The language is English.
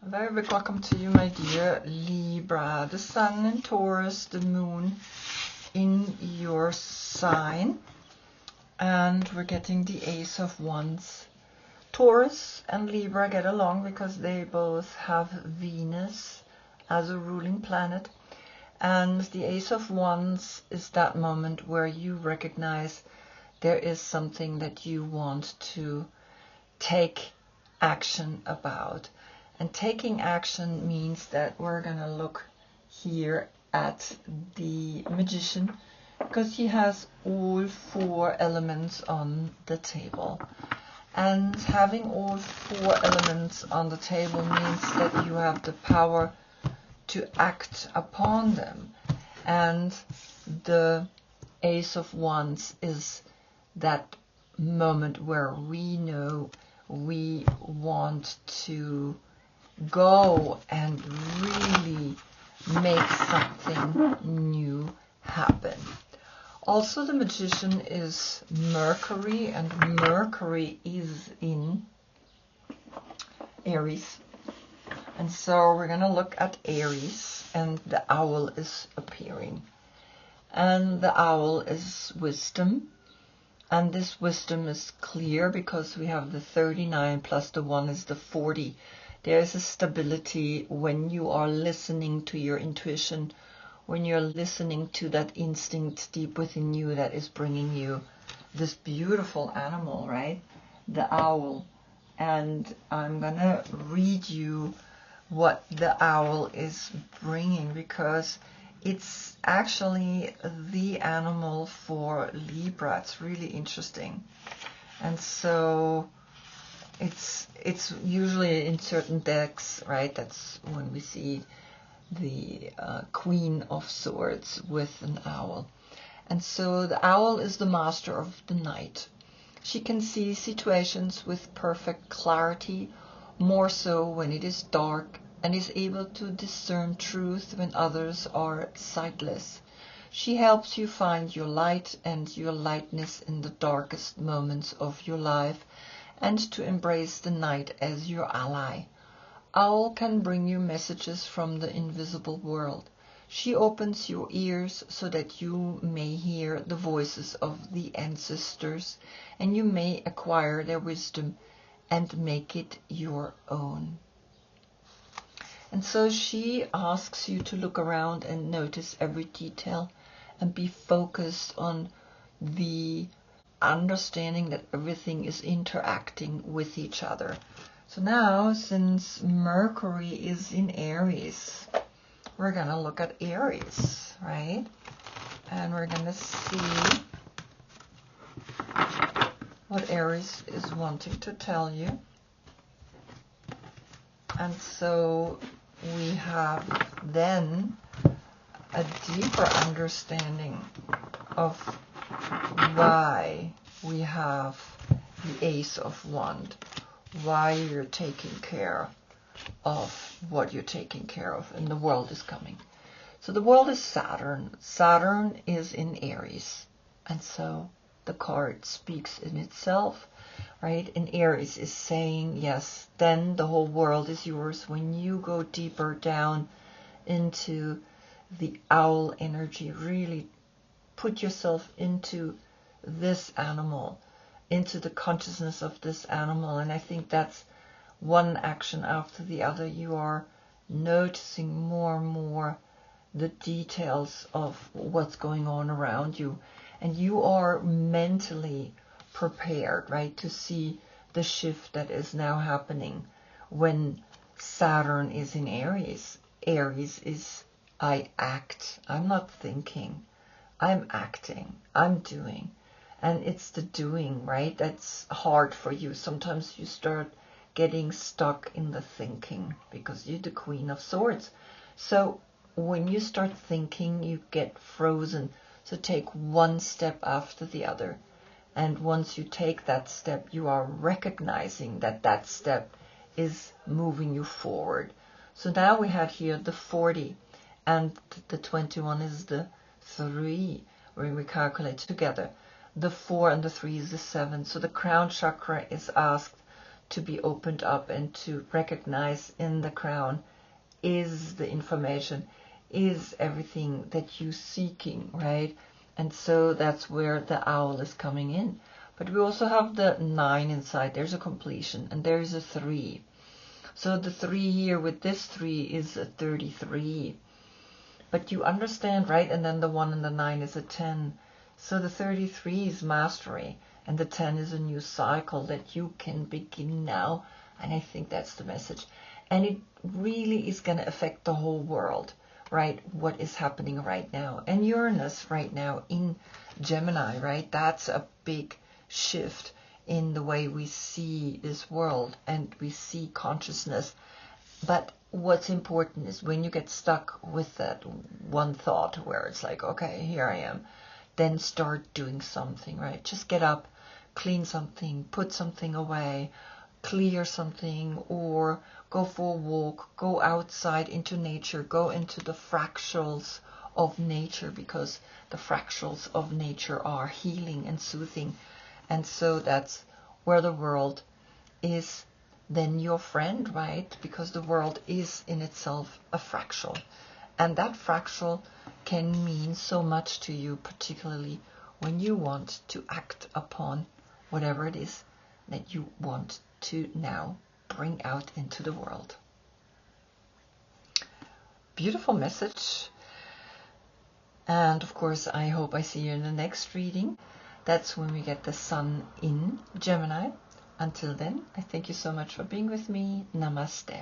A very big welcome to you, my dear Libra. The Sun in Taurus, the Moon in your sign. And we're getting the Ace of Wands. Taurus and Libra get along because they both have Venus as a ruling planet. And the Ace of Wands is that moment where you recognize there is something that you want to take action about. And taking action means that we're going to look here at the Magician, because he has all four elements on the table. And having all four elements on the table means that you have the power to act upon them. And the Ace of Wands is that moment where we know we want to go and really make something new happen. Also, the Magician is Mercury, and Mercury is in Aries. And so we're going to look at Aries, and the owl is appearing. And the owl is wisdom. And this wisdom is clear because we have the 39 plus the 1 is the 40. There is a stability when you are listening to your intuition, when you're listening to that instinct deep within you that is bringing you this beautiful animal, right? The owl. And I'm going to read you what the owl is bringing, because it's actually the animal for Libra. It's really interesting. And so it's usually in certain decks, right? That's when we see the Queen of Swords with an owl. And so the owl is the master of the night. She can see situations with perfect clarity, more so when it is dark, and is able to discern truth when others are sightless. She helps you find your light and your lightness in the darkest moments of your life, and to embrace the night as your ally. Owl can bring you messages from the invisible world. She opens your ears so that you may hear the voices of the ancestors, and you may acquire their wisdom and make it your own. And so she asks you to look around and notice every detail and be focused on the understanding that everything is interacting with each other. So now, since Mercury is in Aries, we're going to look at Aries, right? And we're going to see what Aries is wanting to tell you. And so we have then a deeper understanding of why we have the Ace of Wands, why you're taking care of what you're taking care of, and the world is coming. So the world is Saturn. Saturn is in Aries, and so the card speaks in itself, right? And Aries is saying, yes, then the whole world is yours. When you go deeper down into the owl energy, really put yourself into this animal, into the consciousness of this animal. And I think that's one action after the other. You are noticing more and more the details of what's going on around you. And you are mentally prepared, right, to see the shift that is now happening when Saturn is in Aries. Aries is I act. I'm not thinking. I'm acting. I'm doing. And it's the doing, right? That's hard for you. Sometimes you start getting stuck in the thinking because you're the Queen of Swords. So when you start thinking, you get frozen. So take one step after the other. And once you take that step, you are recognizing that that step is moving you forward. So now we had here the 40, and the 21 is the 3, where we calculate together. The 4 and the 3 is the 7. So the crown chakra is asked to be opened up and to recognize in the crown is the information, is everything that you're seeking, right? And so that's where the owl is coming in. But we also have the 9 inside. There's a completion, and there's a 3. So the 3 here with this 3 is a 33. But you understand, right? And then the 1 and the 9 is a 10. So the 33 is mastery, and the 10 is a new cycle that you can begin now. And I think that's the message. And it really is going to affect the whole world, right? What is happening right now. And Uranus right now in Gemini, right? That's a big shift in the way we see this world and we see consciousness. But what's important is when you get stuck with that one thought where it's like, okay, here I am, then start doing something, right? Just get up, clean something, put something away, clear something, or go for a walk, go outside into nature, go into the fractals of nature, because the fractals of nature are healing and soothing. And so that's where the world is then your friend, right? Because the world is in itself a fractal. And that fractal can mean so much to you, particularly when you want to act upon whatever it is that you want to now bring out into the world. Beautiful message. And of course, I hope I see you in the next reading. That's when we get the sun in Gemini. Until then, I thank you so much for being with me. Namaste.